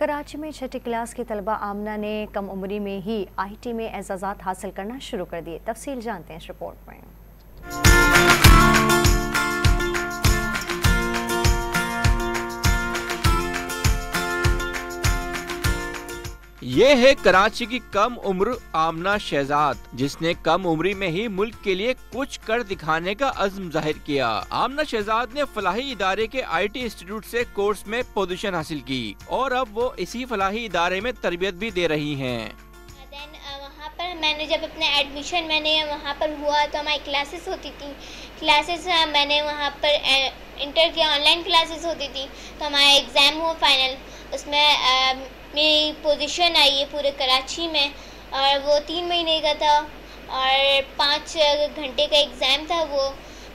کراچی میں چھٹی کلاس کی طلبہ آمنہ نے کم عمری میں ہی IIT میں اعزازات حاصل کرنا شروع کر دیے۔ تفصیل جانتے ہیں اس رپورٹ میں۔ یہ ہے کراچی کی کم عمر آمنہ شہزاد، جس نے کم عمری میں ہی ملک کے لیے کچھ کر دکھانے کا عزم ظاہر کیا۔ آمنہ شہزاد نے فلاحی ادارے کے IT انسٹیٹیوٹ سے کورس میں پوزیشن حاصل کی اور اب وہ اسی فلاحی ادارے میں تربیت بھی دے رہی ہیں۔ وہاں پر میں نے جب اپنا ایڈمیشن وہاں پر ہوا تو ہماری کلاسز ہوتی تھیں، میں نے وہاں پر انٹر کیا، آن لائن کلاسز ہوتی تھیں، تو ہمارا ایگزام ہوا فائنل، اس میں میری پوزیشن آئی ہے پورے کراچی میں، اور وہ 3 مہینے کا تھا اور 5 گھنٹے کا ایگزام تھا وہ۔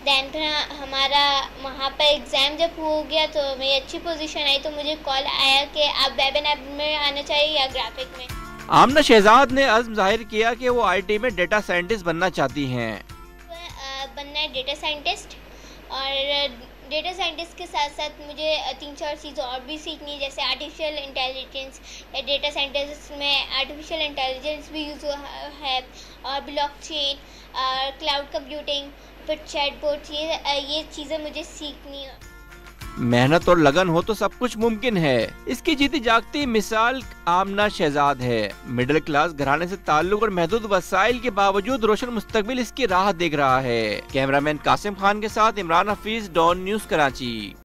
پھر ہمارا وہاں پر ایگزام جب ہو گیا تو میری اچھی پوزیشن آئی، تو مجھے کال آیا کہ آپ ویب اینڈ ایپ میں آنا چاہیے یا گرافک میں۔ آمنہ شہزاد نے عزم ظاہر کیا کہ وہ IT میں ڈیٹا سائنٹسٹ بننا چاہتی ہیں۔ بننا ہے ڈیٹا سائنٹسٹ، اور ڈیٹا سائنٹسٹ کے ساتھ ساتھ مجھے 3-4 چیزیں اور بھی سیکھنی ہے، جیسے آرٹیفیشیل انٹیلیجنس، یا ڈیٹا سائنٹسٹ میں آرٹیفیشیل انٹیلیجنس بھی یوز ہے، اور بلاک چین، کلاؤڈ کمپیوٹنگ، پھر چیٹ بوٹ، یہ چیزیں مجھے سیکھنی ہیں۔ محنت اور لگن ہو تو سب کچھ ممکن ہے، اس کی جیتی جاگتی مثال آمنہ شہزاد ہے۔ مڈل کلاس گھرانے سے تعلق اور محدود وسائل کے باوجود روشن مستقبل اس کی راہ دیکھ رہا ہے۔ کیمرہ مین قاسم خان کے ساتھ عمران حفیظ، ڈان نیوز کراچی۔